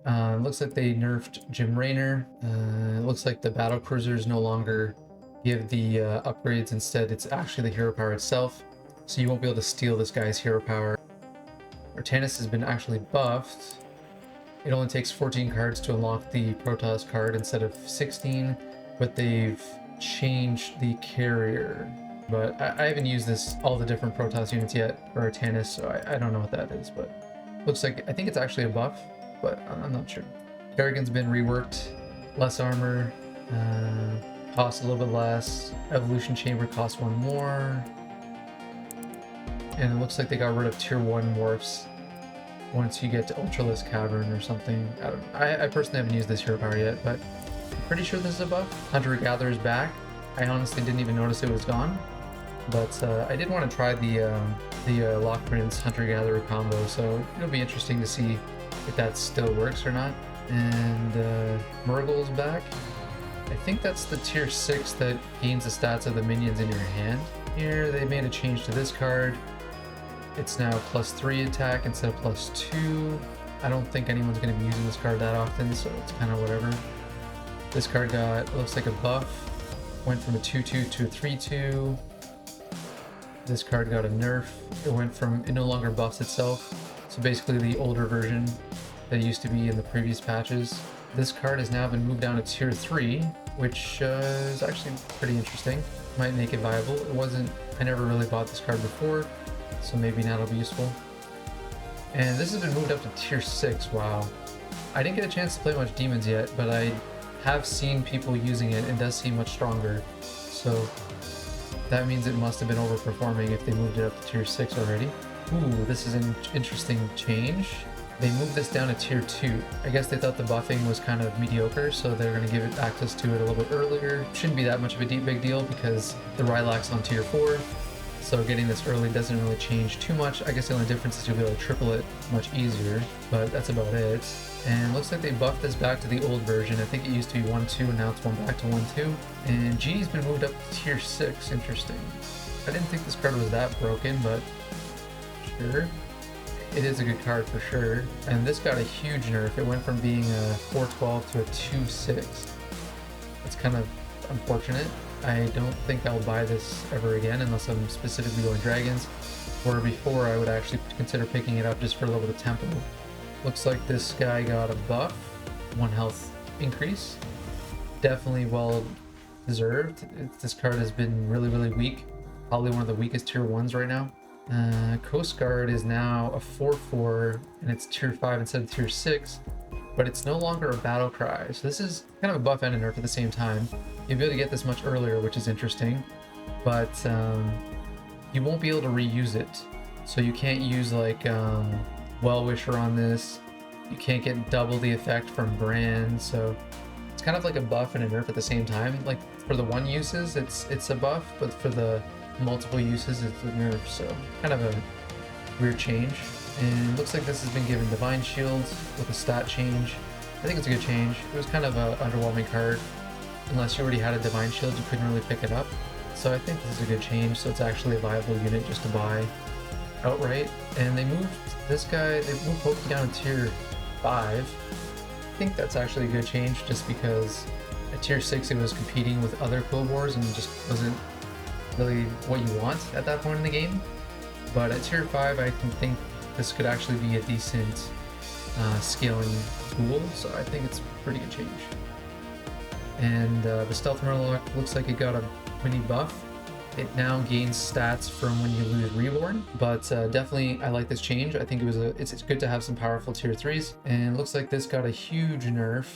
Looks like they nerfed Jim Raynor. Looks like the battle cruisers no longer give the upgrades. Instead, it's actually the hero power itself. So you won't be able to steal this guy's hero power. Artanis has been actually buffed. It only takes 14 cards to unlock the Protoss card instead of 16, but they've changed the carrier. But I haven't used all the different Protoss units yet for Artanis, so I don't know what that is, but looks like, I think it's actually a buff, but I'm not sure. Kerrigan's been reworked, less armor, costs a little bit less. Evolution Chamber costs one more. And it looks like they got rid of tier 1 morphs once you get to Ultralisk Cavern or something. I don't know. I personally haven't used this hero power yet, but I'm pretty sure this is a buff. Hunter-Gatherer is back. I honestly didn't even notice it was gone, but I did want to try the Lock Prince Hunter-Gatherer combo, so it'll be interesting to see if that still works or not. And Murgle's back. I think that's the tier 6 that gains the stats of the minions in your hand. Here they made a change to this card. It's now +3 attack instead of +2. I don't think anyone's going to be using this card that often, so it's kind of whatever. This card looks like a buff. Went from a 2/2 to a 3/2. This card got a nerf. It no longer buffs itself. So basically the older version that used to be in the previous patches. This card has now been moved down to tier 3, which is actually pretty interesting. Might make it viable. I never really bought this card before, so maybe now it'll be useful. And this has been moved up to tier 6, wow. I didn't get a chance to play much demons yet, but I have seen people using it and it does seem much stronger. So that means it must have been overperforming if they moved it up to tier 6 already. Ooh, this is an interesting change. They moved this down to tier 2. I guess they thought the buffing was kind of mediocre, so they're going to give it access to it a little bit earlier. Shouldn't be that much of a big deal because the Rylak's on tier 4. So getting this early doesn't really change too much. I guess the only difference is you'll be able to triple it much easier, but that's about it. And looks like they buffed this back to the old version. I think it used to be 1/2 and now it's one back to 1/2. And G's been moved up to tier 6. Interesting. I didn't think this card was that broken, but sure. It is a good card for sure. And this got a huge nerf. It went from being a 4/12 to a 2/6. It's kind of unfortunate. I don't think I'll buy this ever again unless I'm specifically going dragons, where before I would actually consider picking it up just for a little bit of tempo. Looks like this guy got a buff, 1 health increase. Definitely well deserved. This card has been really weak. Probably one of the weakest tier 1s right now. Coast Guard is now a 4/4 and it's tier 5 instead of tier 6, but it's no longer a battle cry. So this is kind of a buff and a nerf at the same time. You'll be able to get this much earlier, which is interesting, but you won't be able to reuse it. So you can't use like Well-Wisher on this. You can't get double the effect from Brand, so it's kind of like a buff and a nerf at the same time. Like for the one uses, it's a buff, but for the multiple uses, it's a nerf. So kind of a weird change. And it looks like this has been given Divine Shield with a stat change. I think it's a good change. It was kind of an underwhelming card. Unless you already had a Divine Shield, you couldn't really pick it up. So I think this is a good change, so it's actually a viable unit just to buy outright. And they moved this guy, they moved Pokey down to tier 5. I think that's actually a good change just because at tier 6 it was competing with other Cold Wars and just wasn't really what you want at that point in the game. But at tier 5 I can think this could actually be a decent scaling tool, so I think it's a pretty good change. And the Stealth Murloc looks like it got a mini buff. It now gains stats from when you lose Reborn, but definitely I like this change. I think it's good to have some powerful tier 3s. And it looks like this got a huge nerf.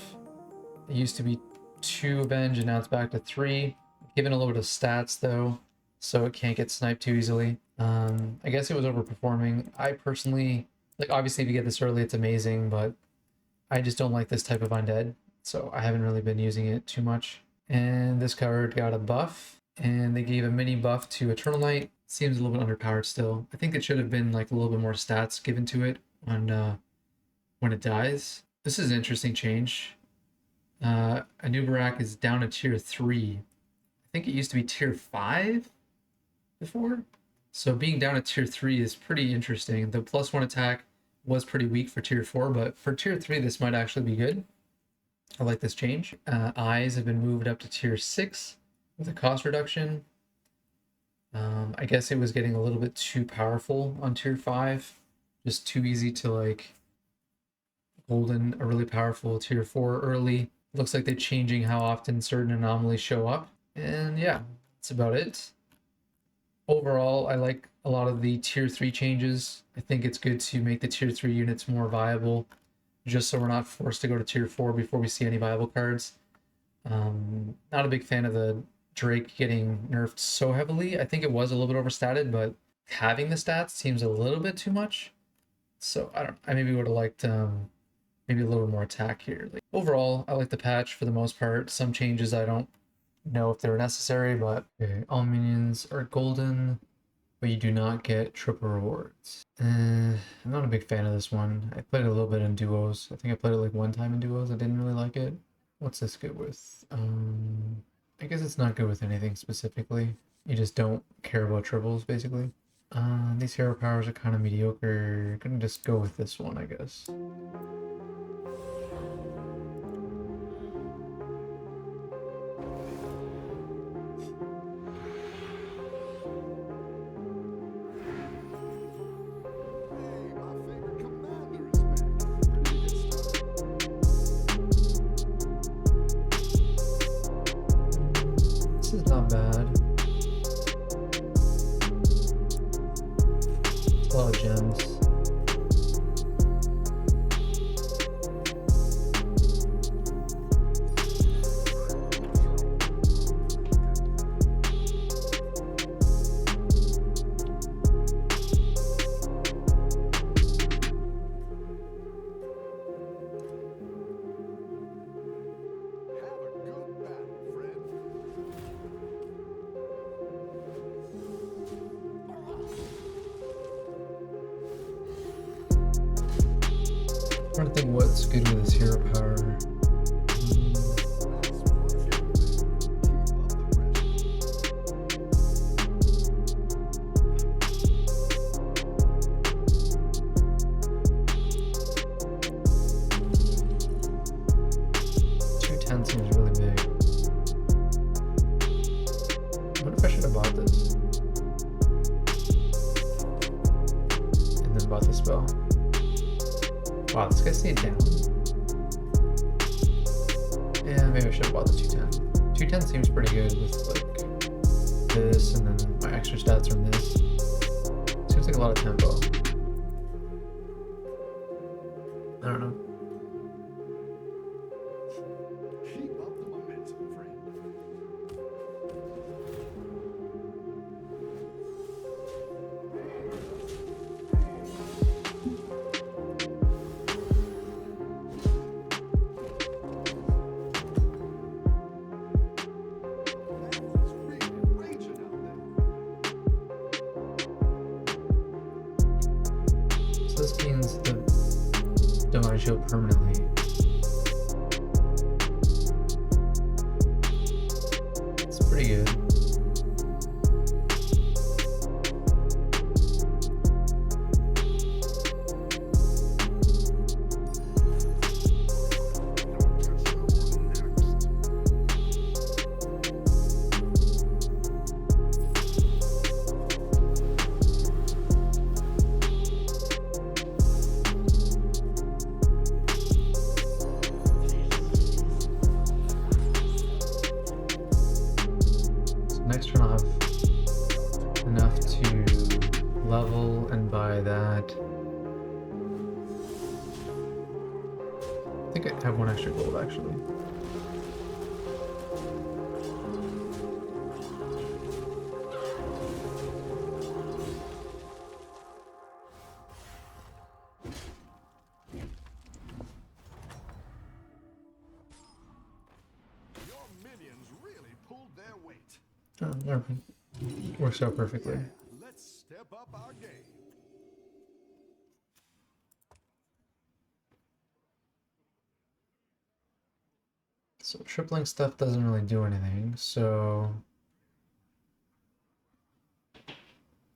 It used to be 2 Avenge and now it's back to 3. Given a little bit of stats though, so it can't get sniped too easily. I guess it was overperforming. I personally, like obviously if you get this early it's amazing, but I just don't like this type of undead. So I haven't really been using it too much. And this card got a buff, and they gave a mini buff to Eternal Knight. Seems a little bit underpowered still. I think it should have been like a little bit more stats given to it on when it dies. This is an interesting change. Anubarak is down to tier 3. I think it used to be tier 5 before. So being down at tier 3 is pretty interesting. The +1 attack was pretty weak for tier 4, but for tier 3 this might actually be good. I like this change. Eyes have been moved up to tier 6 with a cost reduction. I guess it was getting a little bit too powerful on tier 5. Just too easy to like golden a really powerful tier 4 early. Looks like they're changing how often certain anomalies show up. And yeah, that's about it. Overall, I like a lot of the tier 3 changes. I think it's good to make the tier 3 units more viable, just so we're not forced to go to tier 4 before we see any viable cards. Not a big fan of the Drake getting nerfed so heavily. I think it was a little bit overstated, but having the stats seems a little bit too much. So I maybe would have liked maybe a little bit more attack here. Like, overall, I like the patch for the most part. Some changes I don't know if they were necessary, but okay, all minions are golden, but you do not get triple rewards. I'm not a big fan of this one. I played it a little bit in duos. I think I played it like one time in duos. I didn't really like it. What's this good with? I guess it's not good with anything specifically. You just don't care about triples, basically. These hero powers are kind of mediocre. I'm gonna just go with this one, I guess. This is not bad. It's a lot of gems. I'm trying to think what's good with this hero power. Seems really big. I wonder if I should have bought this. And then bought the spell. Wow, this guy stayed down. Yeah, maybe I should have bought the 210. 210 seems pretty good with like this and then my extra stats from this. Seems like a lot of tempo. I don't know. This means the Divine Shield permanently. It's pretty good. Next turn I'll have enough to level and buy that. I think I have one extra gold actually. Your minions really pulled their weight. Oh, never mind. Works out perfectly. Let's step up our game. So tripling stuff doesn't really do anything, so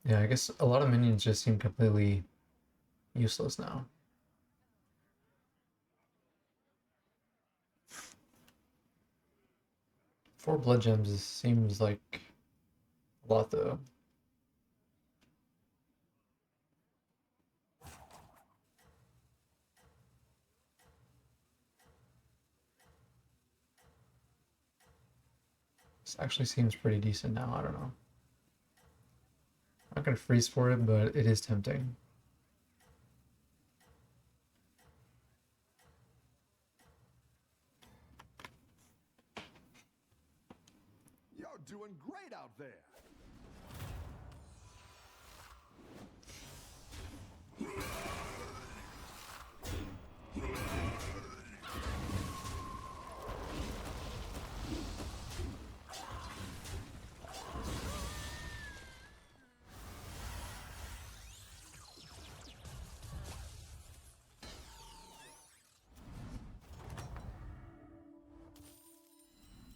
yeah, I guess a lot of minions just seem completely useless now. 4 blood gems seems like a lot though. This actually seems pretty decent now, I don't know. I'm not gonna freeze for it, but it is tempting. You're doing great out there.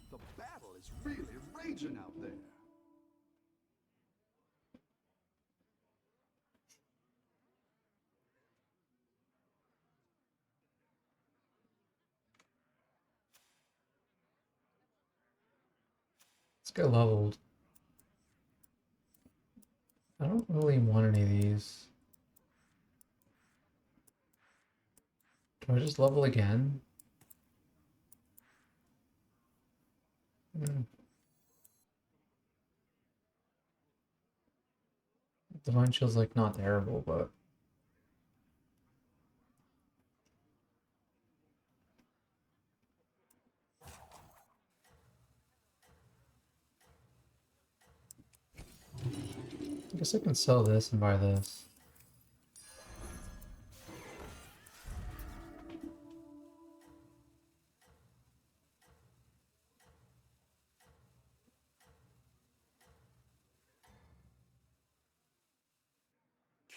The battle is really raging out there. Let's get leveled. I don't really want any of these. Do I just level again? Hmm. Divine Shield's like not terrible, but I guess I can sell this and buy this.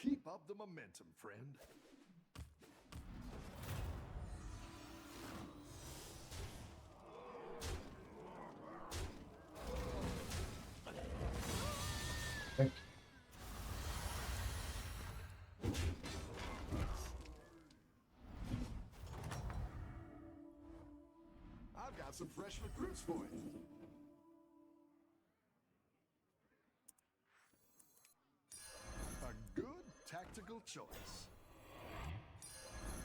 Keep up the momentum, friend. Like, I've got some fresh recruits for you. A good tactical choice.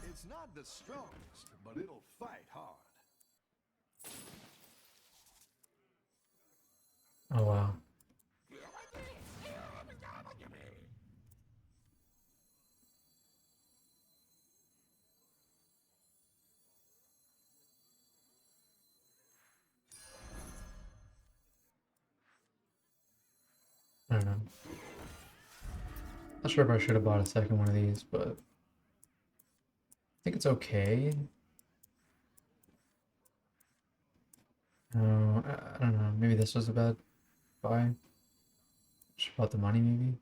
It's not the strongest, but it'll fight hard. oh wow. I don't know. Not sure if I should have bought a second one of these, but I think it's okay. I don't know. Maybe this was a bad buy. Should have bought the money, maybe.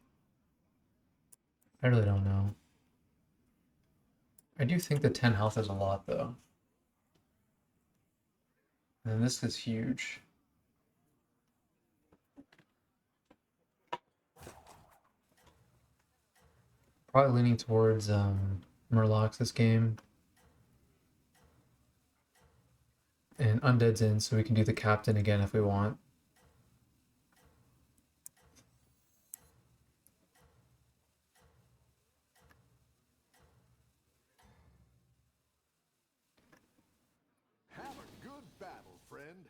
I really don't know. I do think the 10 health is a lot, though. And this is huge. Probably leaning towards Murlocs this game. And Undead's in, so we can do the captain again if we want. Have a good battle, friend.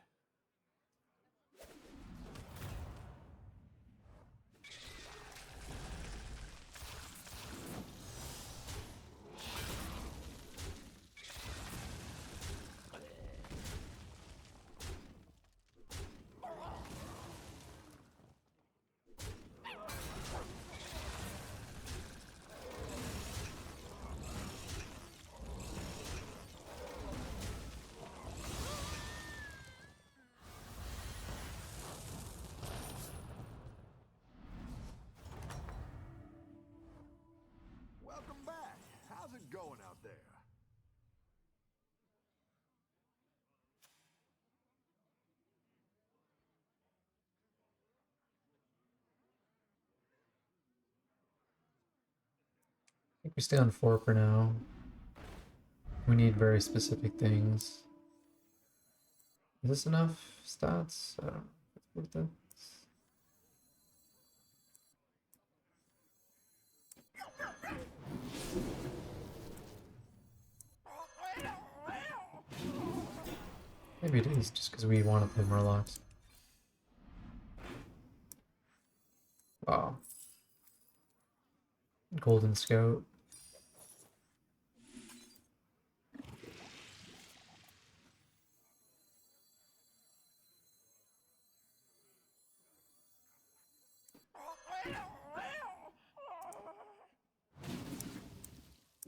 Welcome back. How's it going out there? I think we stay on 4 for now. We need very specific things. Is this enough stats? I don't know if it's worth it. Maybe it is just because we want to play Murlocs. Wow. Golden Scout.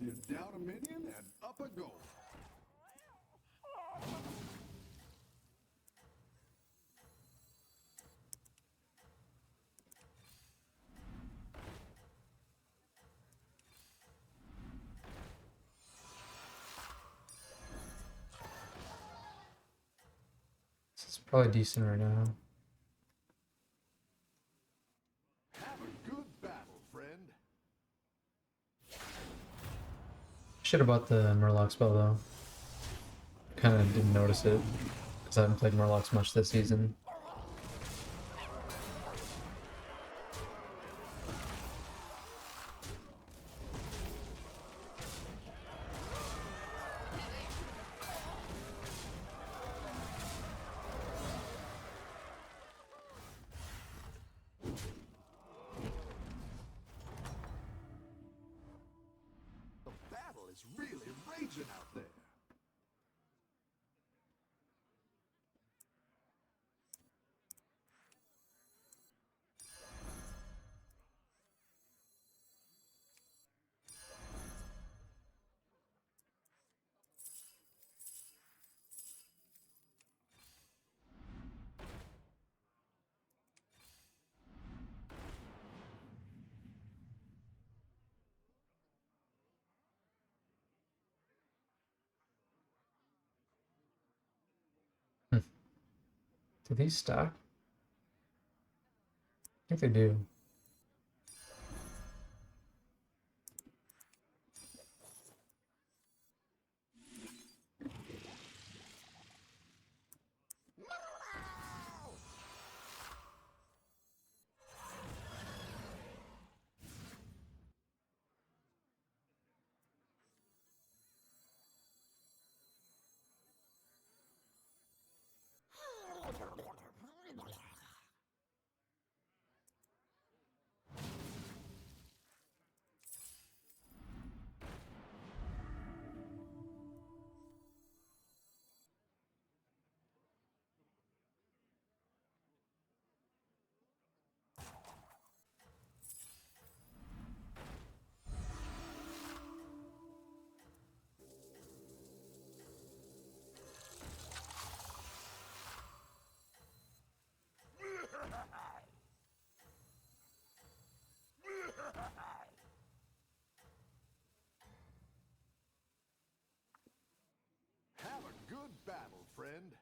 You're down a minion and up a goal. This is probably decent right now. Have a good battle, friend. Should have bought the Murloc spell though. Kind of didn't notice it because I haven't played Murlocs much this season. The battle is really raging out there. Do these stack? I think they do. Have a good battle, friend.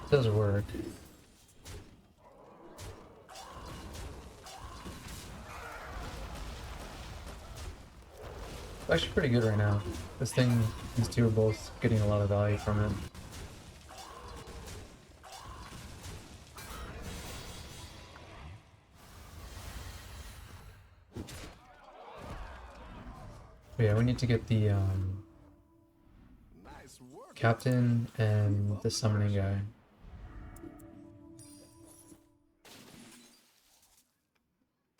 It does work. It's actually pretty good right now. This thing, these two are both getting a lot of value from it. But yeah, we need to get the Nice work. captain and the summoning guy.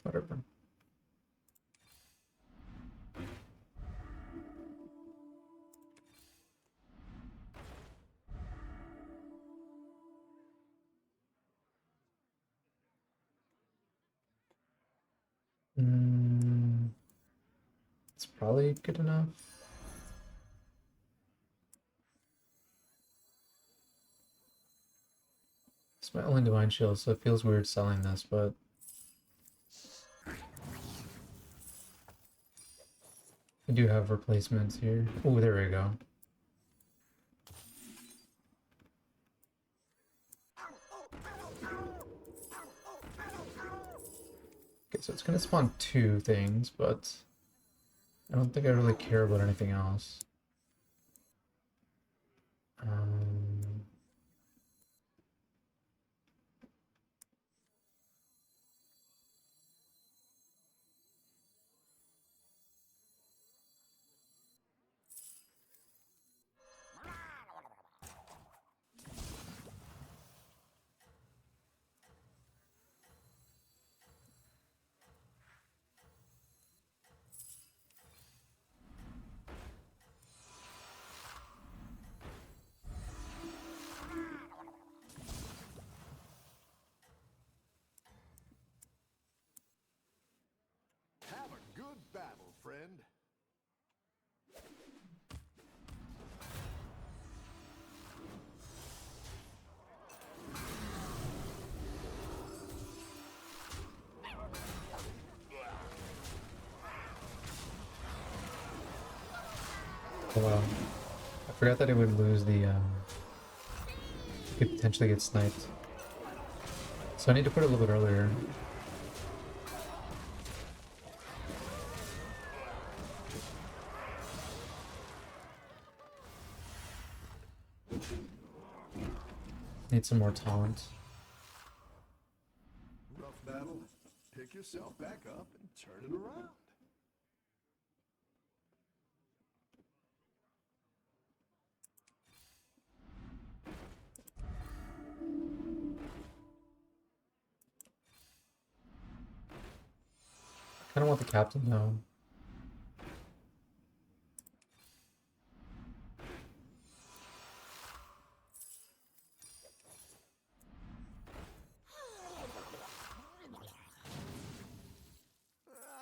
Whatever. It's probably good enough. It's my only divine shield, so it feels weird selling this, but we do have replacements here. Oh, there we go. Okay, so it's gonna spawn 2 things, but I don't think I really care about anything else. Um, Have a good battle, friend. oh wow. I forgot that it would lose the, you could potentially get sniped. So I need to put it a little bit earlier. Need some more talent. Rough battle. Pick yourself back up and turn it around. I kind of want the captain though.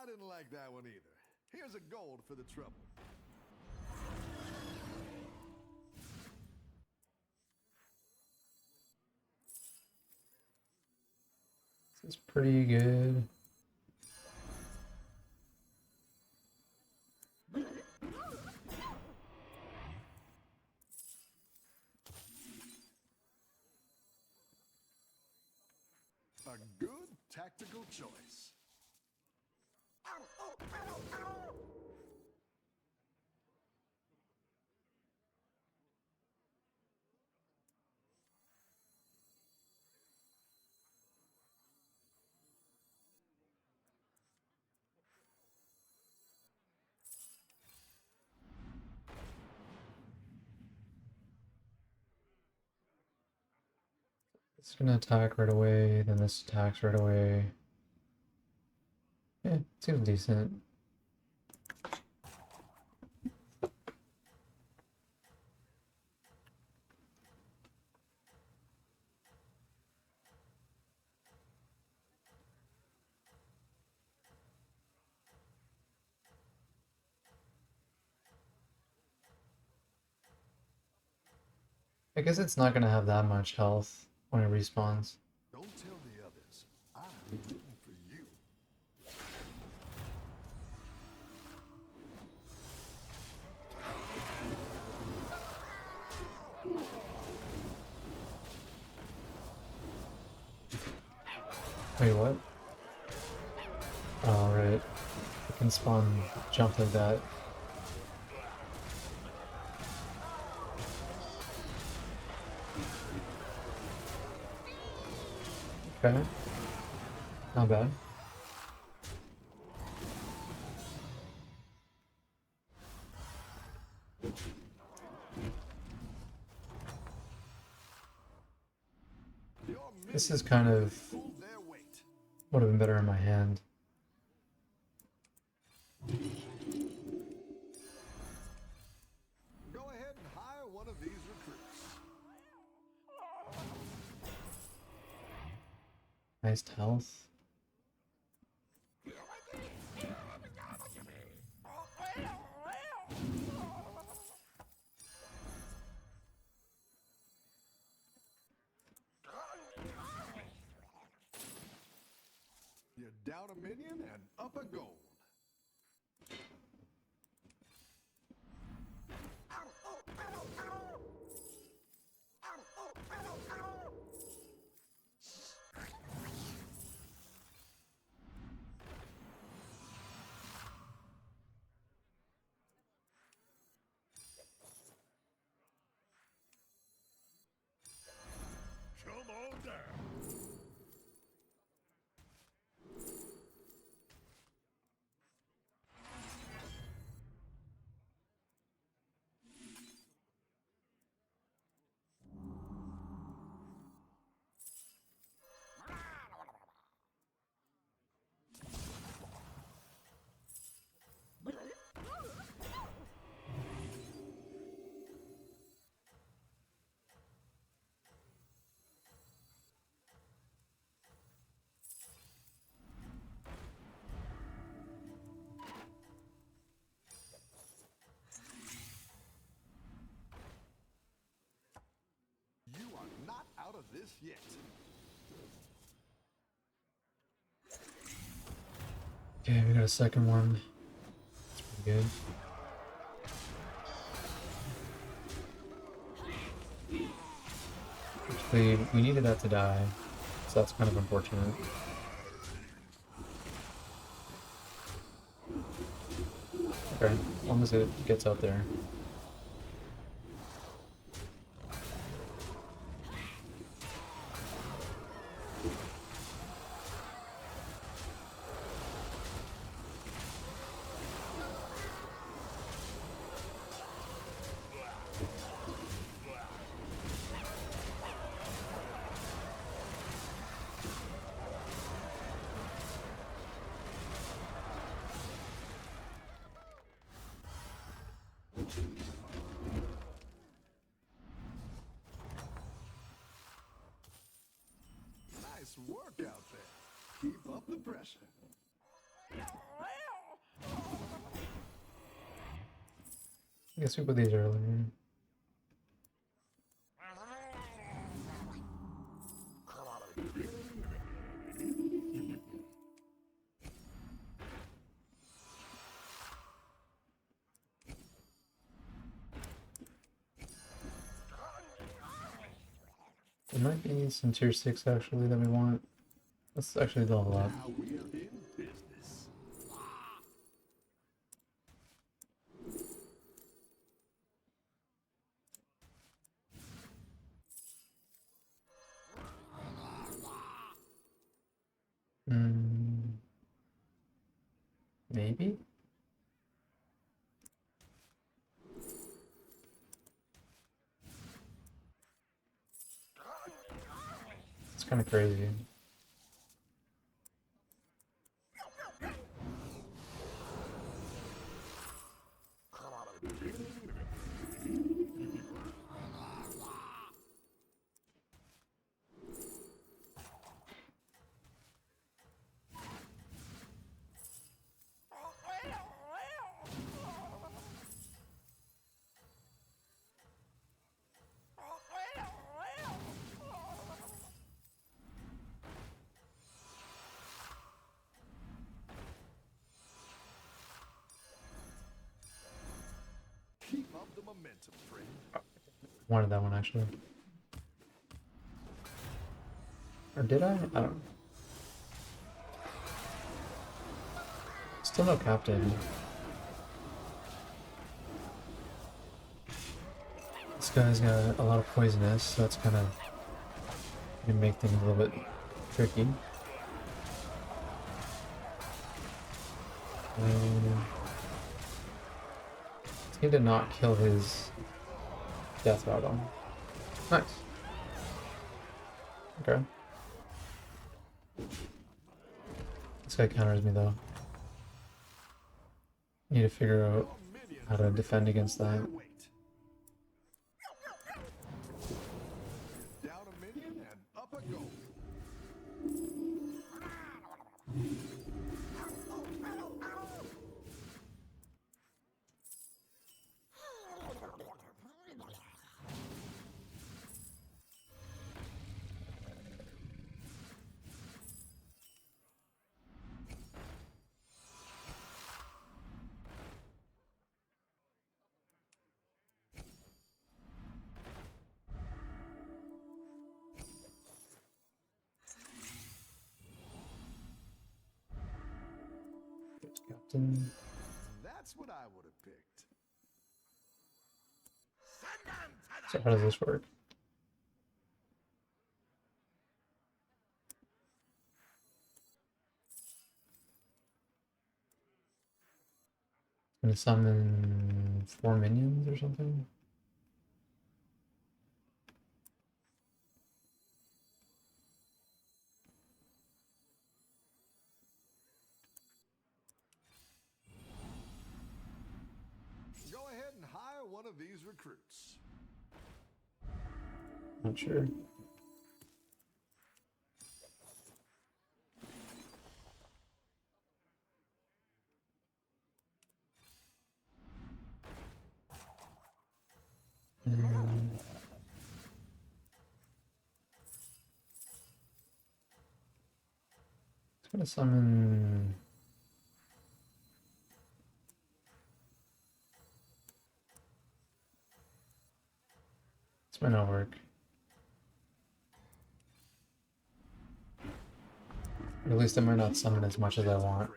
I didn't like that one either. Here's a gold for the trouble. This is pretty good. A good tactical choice. It's gonna attack right away, then this attacks right away. Yeah, seems decent. I guess it's not gonna have that much health when it respawns. Don't tell the others. I'm rooting for you. Wait, what? Oh, right. It can spawn jump like that. Okay. Not bad. Your This is minions kind really of pulled their weight. would have been better in my hand. Go ahead and hire one of these recruits. Nice health. You're down a minion and up a gold. this yet. Okay, we got a second one. That's pretty good. Actually, we needed that to die, so that's kind of unfortunate. Okay, as long as it gets out there. Nice work out there. Keep up the pressure. I guess we put these earlier. There might be some tier 6 actually that we want. Let's actually level up. Now we are in business. Maybe? It's kind of crazy. Keep up the momentum, friend. Wanted that one actually. Or did I? I don't know. Still no captain. This guy's got a lot of poisonous, so that's kind of gonna make things a little bit tricky. Just need to not kill his death rattle. Nice. Okay. This guy counters me though. Need to figure out how to defend against that. Down a minion and up a go. Captain. That's what I would have picked. So how does this work? Gonna summon 4 minions or something? Go ahead and hire one of these recruits. Not sure. Gonna summon. This might not work. Or at least I might not summon as much as I want.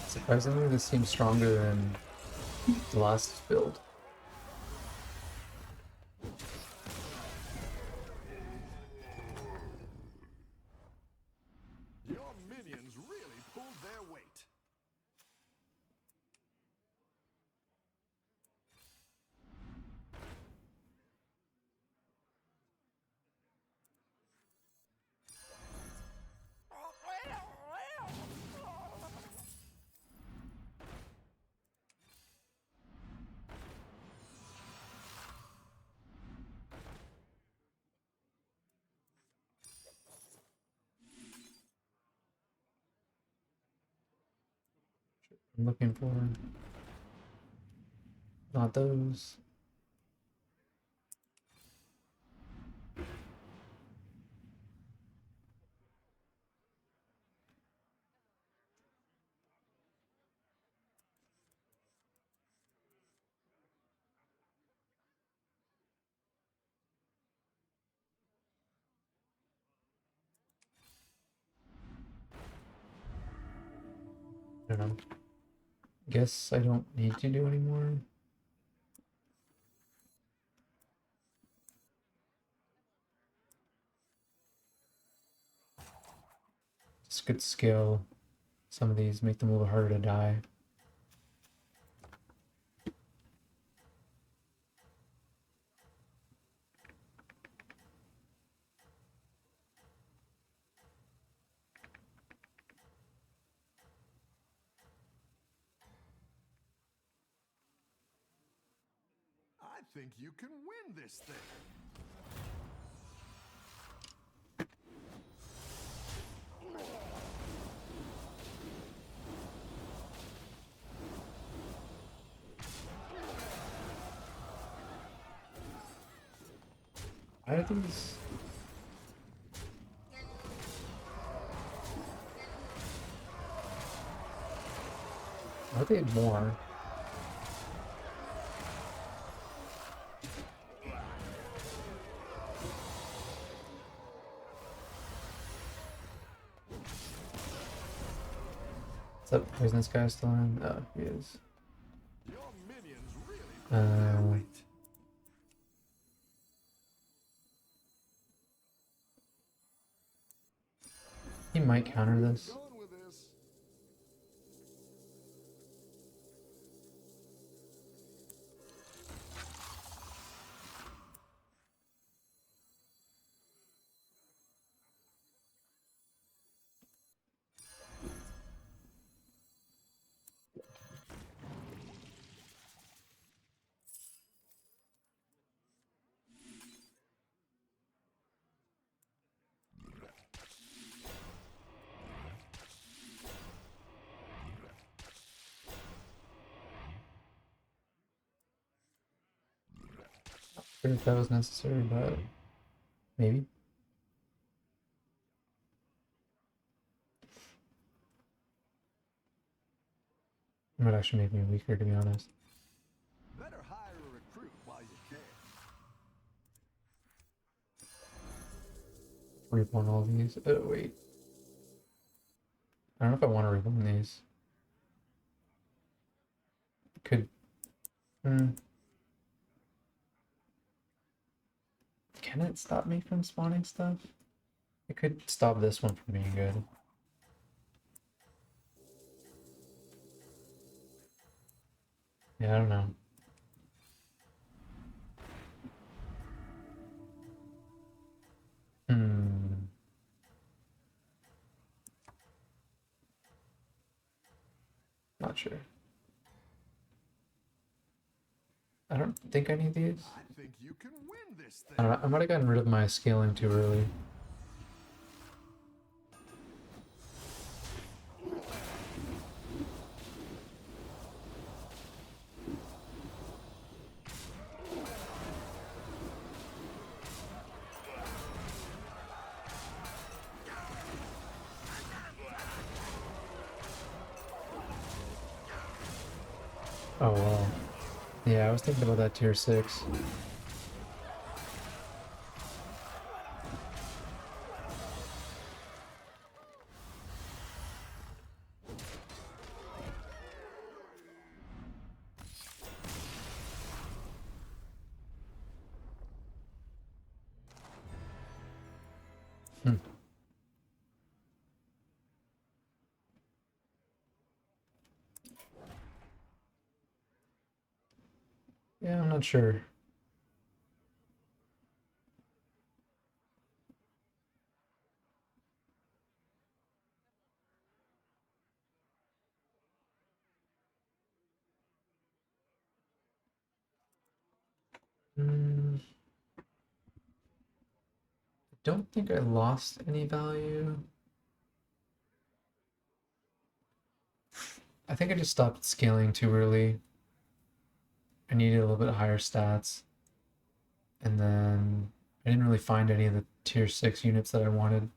Surprisingly, this seems stronger than the last build. Your minions really pulled their weight. I'm looking for not those. I don't know. Guess I don't need to do anymore. Just could scale some of these, make them a little harder to die. I think you can win this thing. Why are these? Are they more? Is that poisonous guy still in? Oh, he is. Your minions really pulled their weight. He might counter this. Going with this. Sure if that was necessary, but maybe. It might actually make me weaker, to be honest. Better hire a recruit while you can. Reborn all these. Oh, wait. I don't know if I want to reborn these. Could. Hmm. Can it stop me from spawning stuff? It could stop this one from being good. Yeah, I don't know. Hmm. Not sure. I don't think I need these. I think you can win this I thing. don't know. I might have gotten rid of my scaling too early. Oh, well. Yeah, I was thinking about that tier 6. Hmm. Yeah, I'm not sure. Hmm. Don't think I lost any value. I think I just stopped scaling too early. I needed a little bit higher stats. And then I didn't really find any of the tier 6 units that I wanted.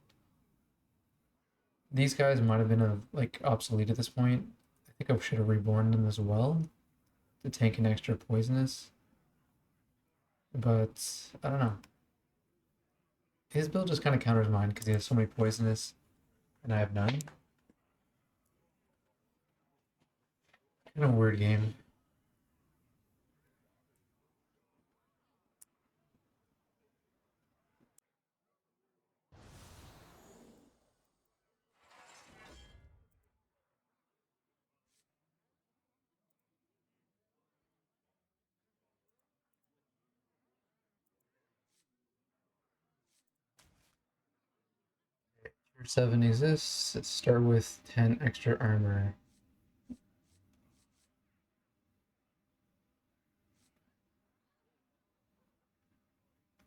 These guys might have been like obsolete at this point. I think I should have reborn them as well to tank an extra poisonous. But I don't know. His build just kind of counters mine because he has so many poisonous and I have none. Kind of a weird game. Tier 7 exists. Let's start with 10 extra armor.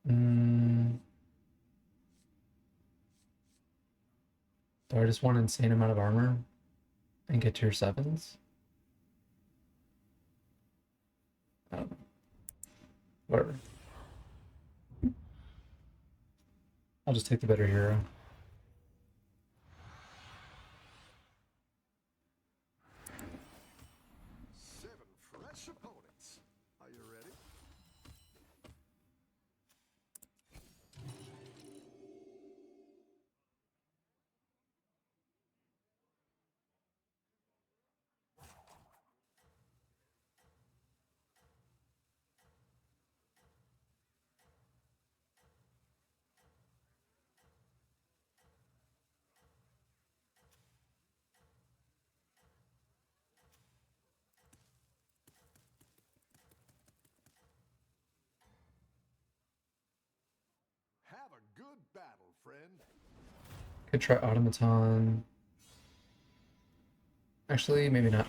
Mm, do I just want an insane amount of armor and get tier 7s? I don't know. Whatever. I'll just take the better hero. Seven fresh opponents. Are you ready? Have a good battle, friend. Could try automaton. Actually, maybe not.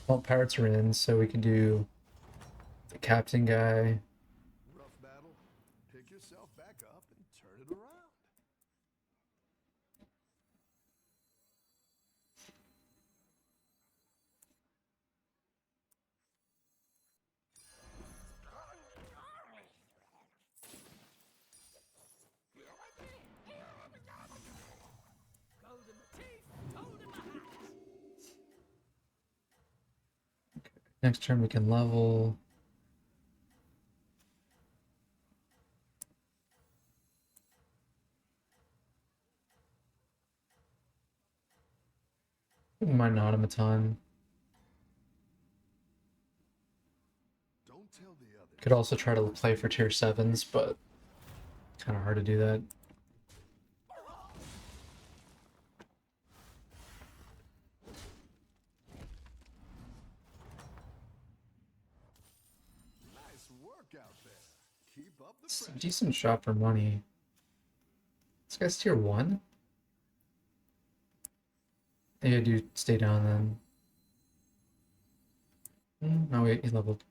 Well, pirates are in, so we could do the captain guy. Rough battle. Pick yourself back up and turn it around. Next turn we can level. Wouldn't mind an automaton. Don't tell the others. Could also try to play for tier 7s, but kind of hard to do that. work out there. Keep up the It's a pressure. decent shot for money. This guy's tier 1? Maybe I do stay down then. No, wait, he leveled.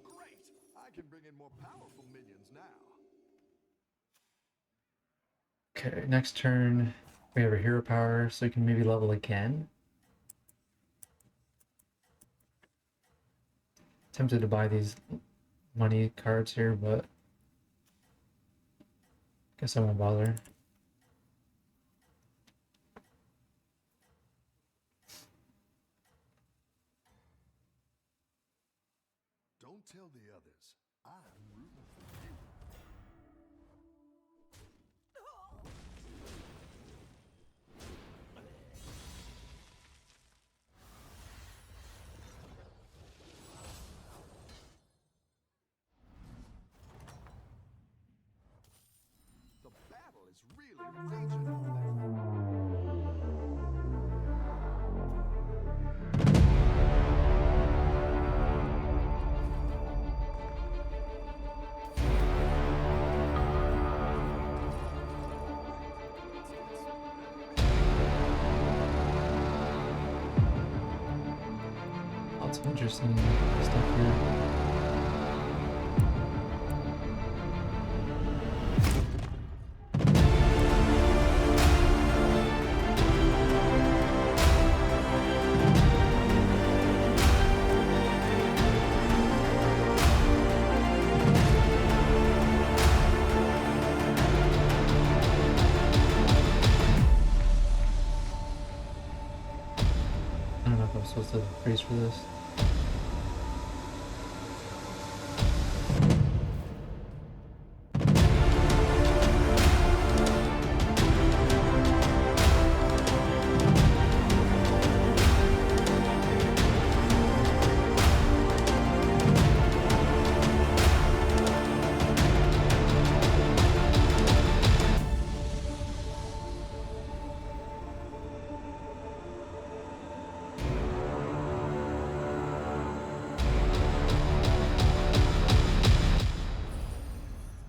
Great! I can bring in more powerful minions now. Okay, next turn we have a hero power, so we can maybe level again. Tempted to buy these money cards here, but guess I won't bother. Don't tell the others. I'm rooting for you. The battle is really raging out there. Lots of interesting stuff here. I don't know if I'm supposed to freeze for this.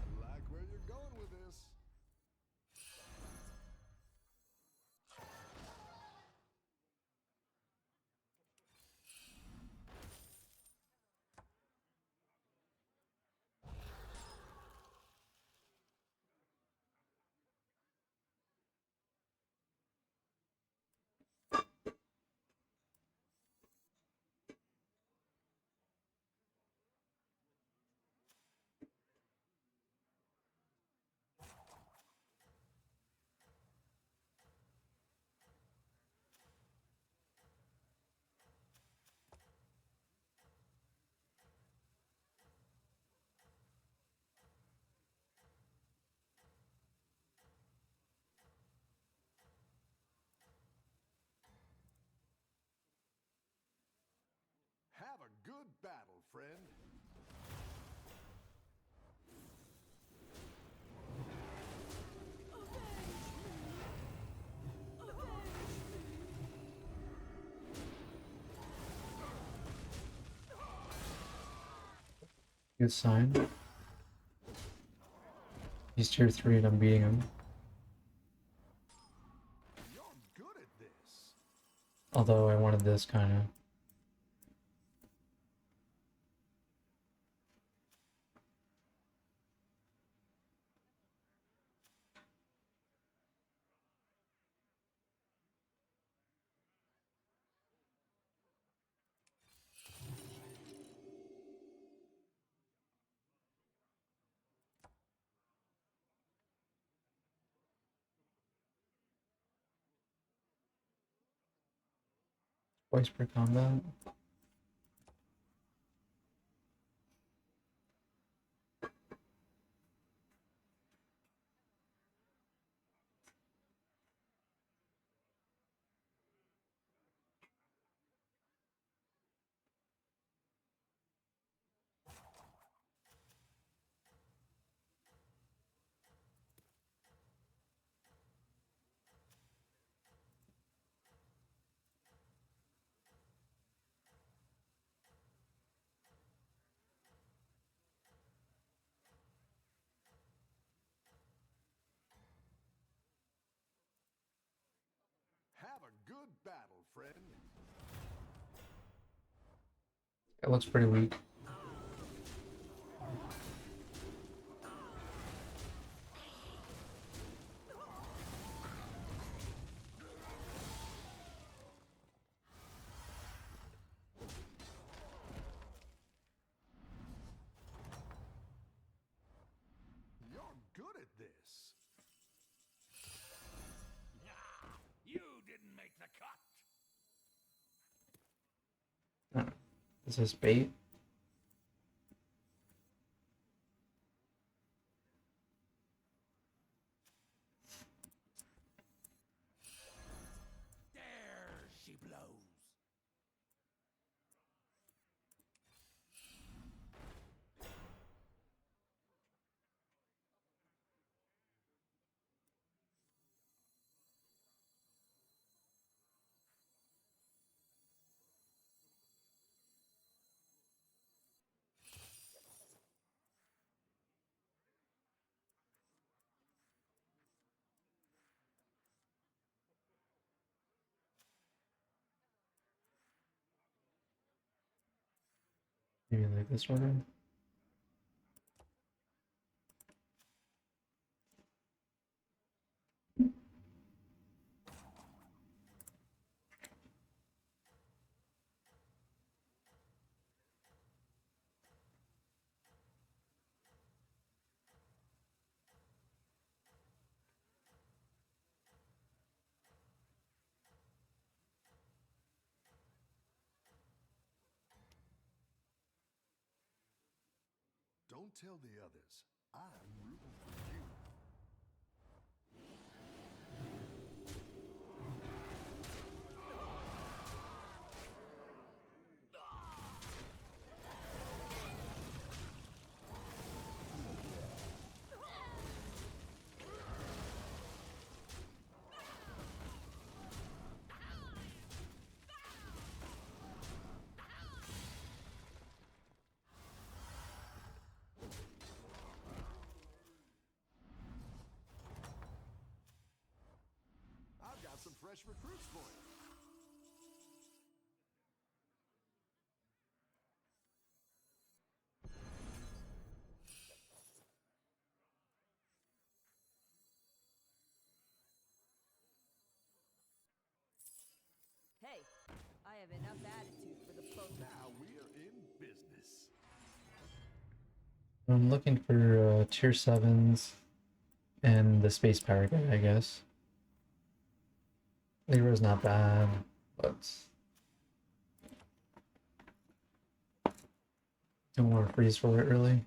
I like where you're going with this. Have a good battle, friend. Good sign. He's tier 3 and I'm beating him. You're good at this. Although I wanted this kind of. Twice per combat. It looks pretty weak. You're good at this. You didn't make the cut. Is this bait? There she blows. Maybe like this one. Don't tell the others. I'm rooting for you. I've got some fresh recruits for you. Hey, I have enough attitude for the both. Now we're in business. I'm looking for tier 7s and the space pirate guy, I guess. Leroy's not bad, but don't want to freeze for it really.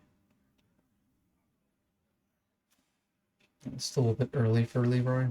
It's still a bit early for Leroy.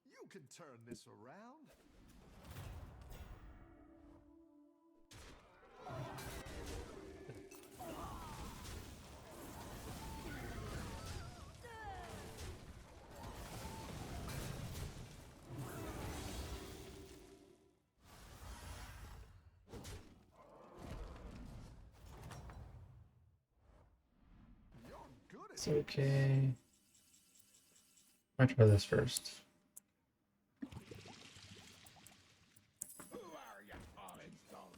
You can turn this around. You're good at It's okay. I'll try this first. Who are you, college dog?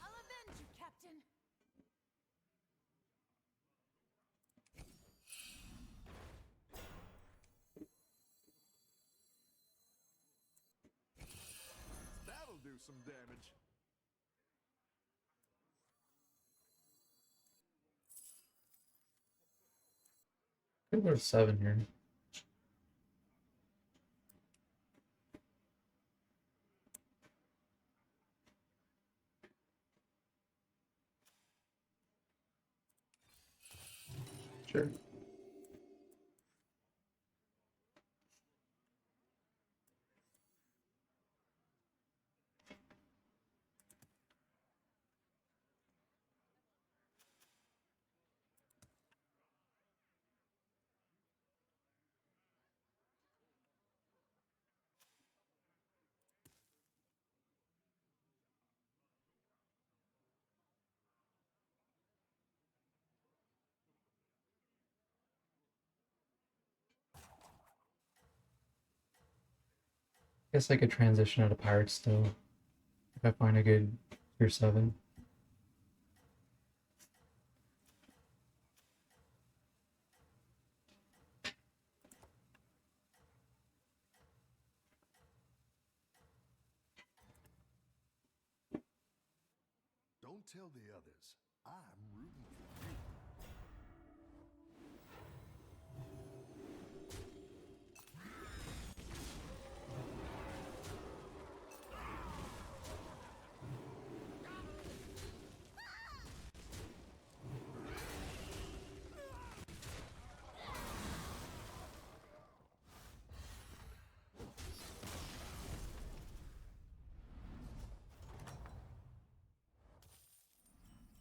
I'll avenge you, Captain. That'll do some damage. I think there's 7 here. Sure. Guess I could transition out of pirates still if I find a good tier 7. Don't tell the others. I'm rooting for you.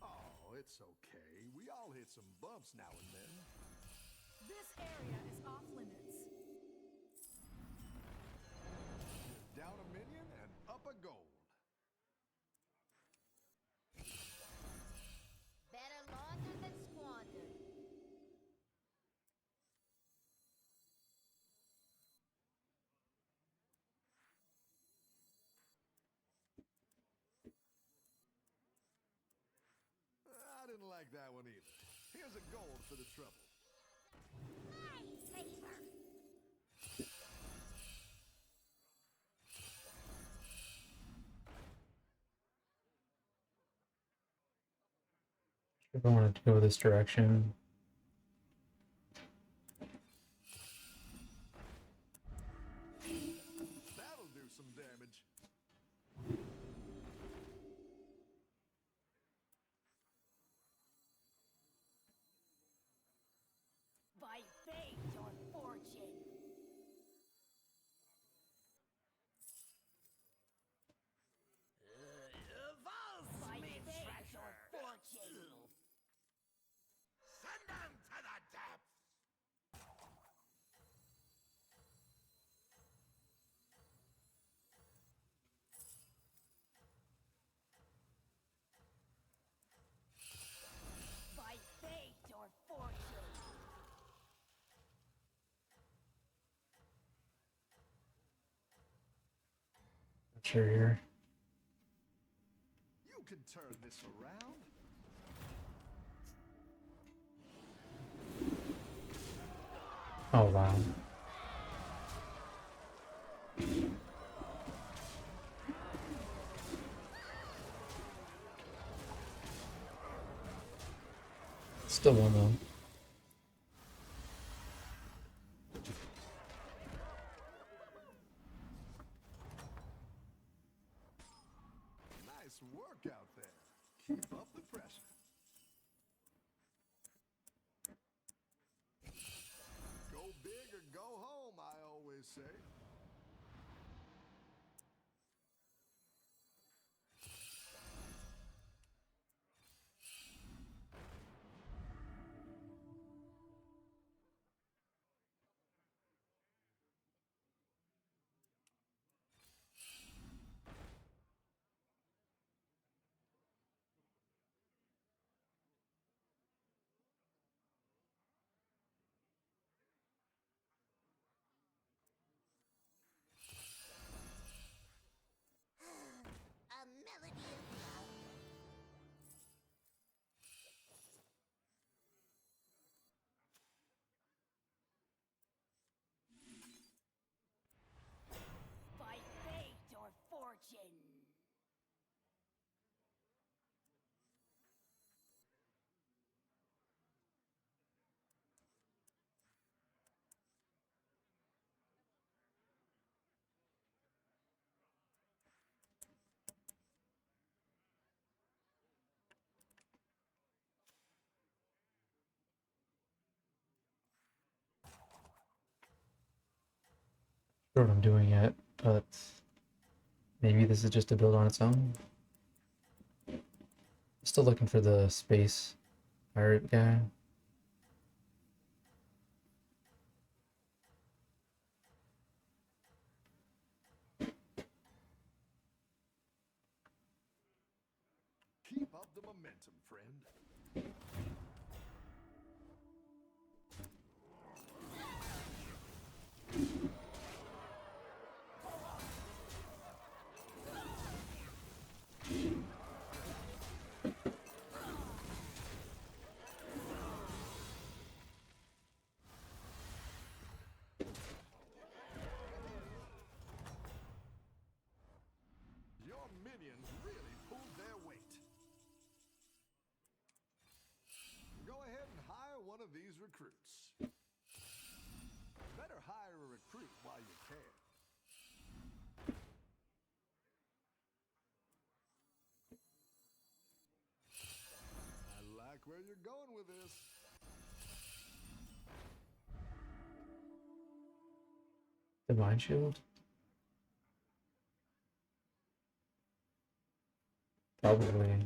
Oh, it's okay. We all hit some bumps now and then. This area is off limits. Down a minion and up a gold. Better launder than squander. I didn't like that one either. Here's a gold for the trouble. If I wanted to go this direction. That'll do some damage. By fate or fortune. By fate or fortune. Send them to the depths! By fate or fortune. Not sure here. You can turn this around. Oh wow. Still one though. Nice work out there. Keep up the pressure. Go big or go home, I always say. sure what I'm doing yet, but maybe this is just a build on its own. Still looking for the space pirate guy. Keep up the momentum, friend. Your minions really pulled their weight. Go ahead and hire one of these recruits. Better hire a recruit while you can. I like where you're going with this. Divine Shield? Probably a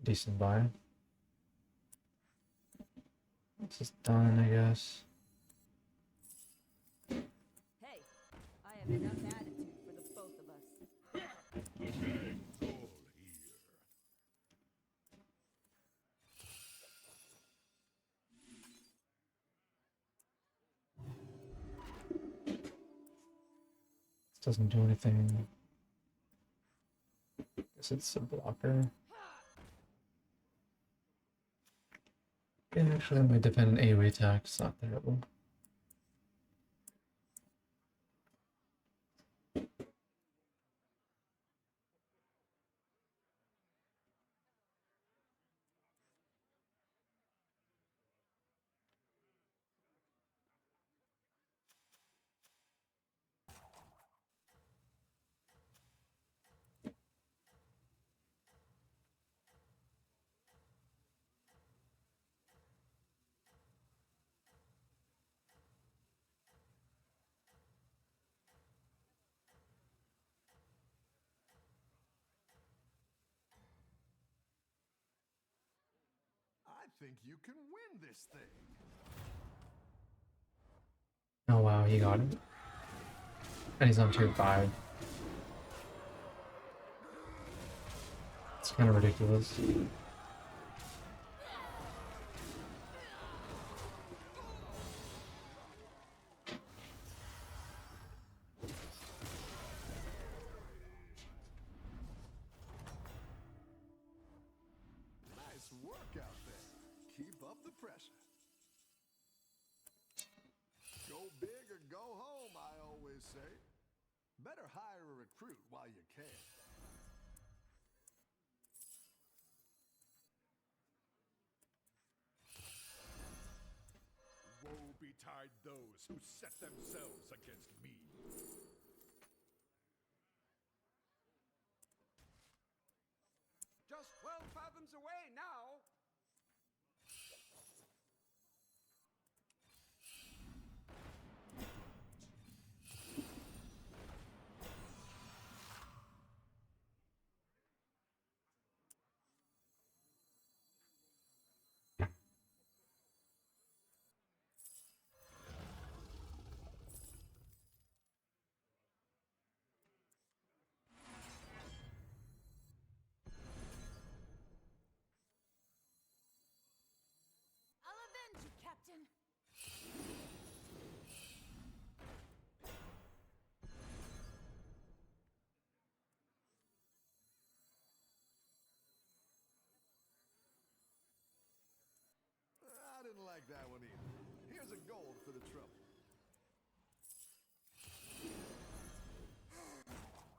decent buy. This is done, I guess. Hey, I have enough attitude for the both of us. This doesn't do anything. Guess it's a blocker. Yeah, actually, I might defend an AoE attack. It's not terrible. I think you can win this thing. Oh wow, he got it. And he's on tier 5. It's kind of ridiculous. Nice work out there. Keep up the pressure. Go big or go home, I always say. Better hire a recruit while you can. Woe betide those who set themselves against me. Just 12 fathoms away now. I'll avenge you, Captain. I didn't like that one either. Here's a gold for the trouble.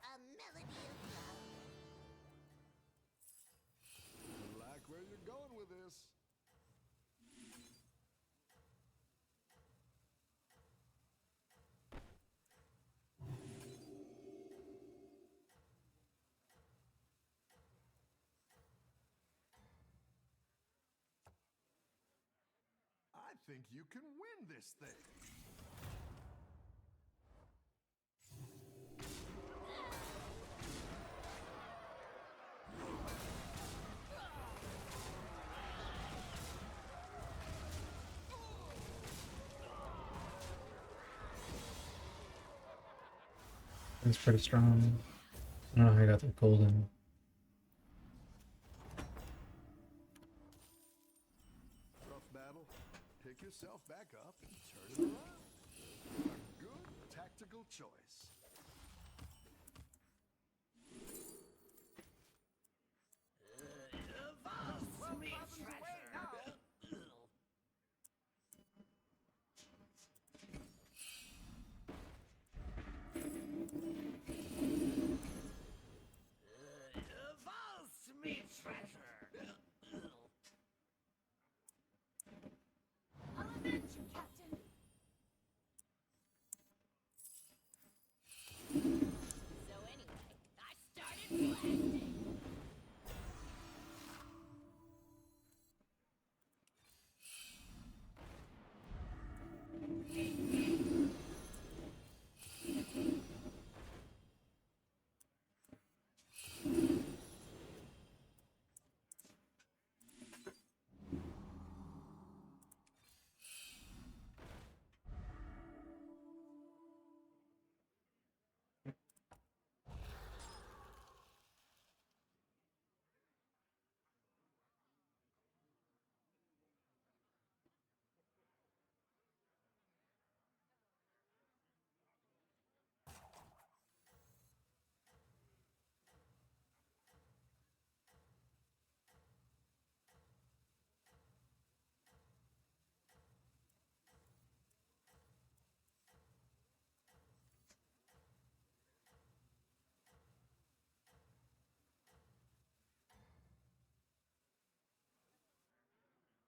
A melody of love. I like where you're going with this. I think you can win this thing. It's pretty strong. I don't know how I got that golden. Rough battle. Pick yourself back up and turn it around. A good tactical choice. I'll avenge you, Captain. So anyway, I started blasting.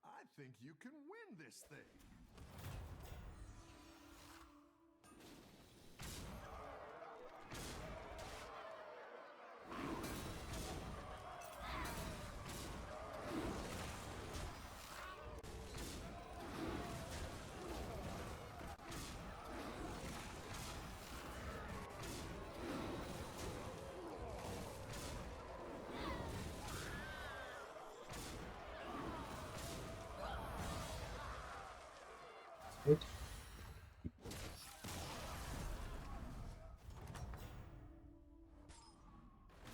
I think you can win this thing. Good.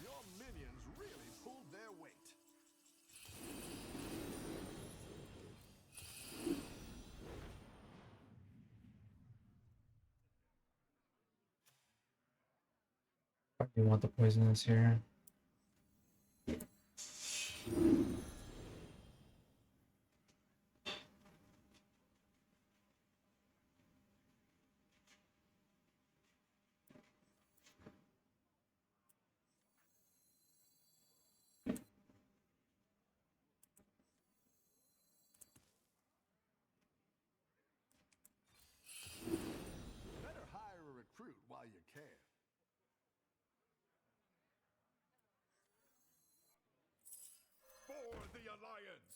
Your minions really pulled their weight. You want the poisonous here. Better hire a recruit while you can. For the Alliance!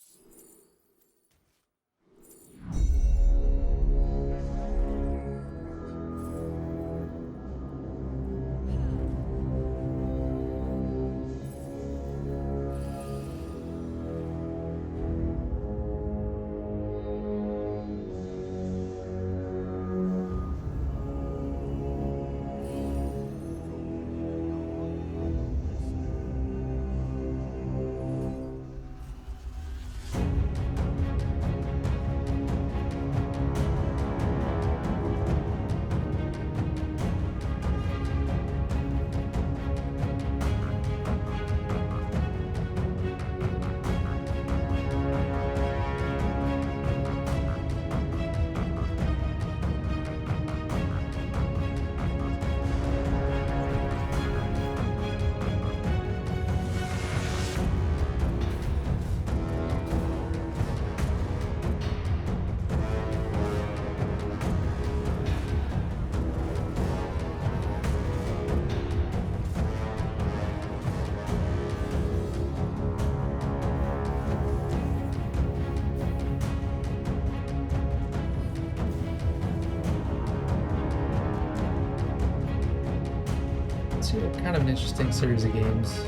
Kind of an interesting series of games.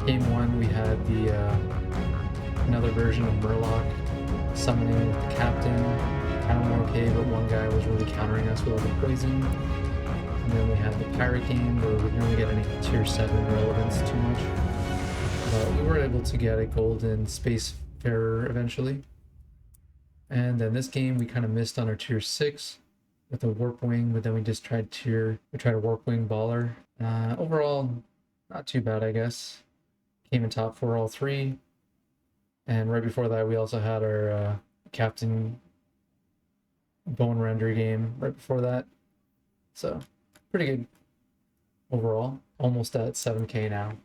Game one, we had the another version of Murloc summoning with the captain. Kind of more okay, but one guy was really countering us with all the poison. And then we had the pirate game where we didn't really get any tier 7 relevance too much. But we were able to get a golden spacefarer eventually. And then this game we kind of missed on our tier 6 with a warp wing, but then we just tried a warp wing baller. Overall, not too bad, I guess. Came in top 4 all 3. And right before that, we also had our Captain Bone Render game right before that. So, pretty good overall. Almost at 7k now.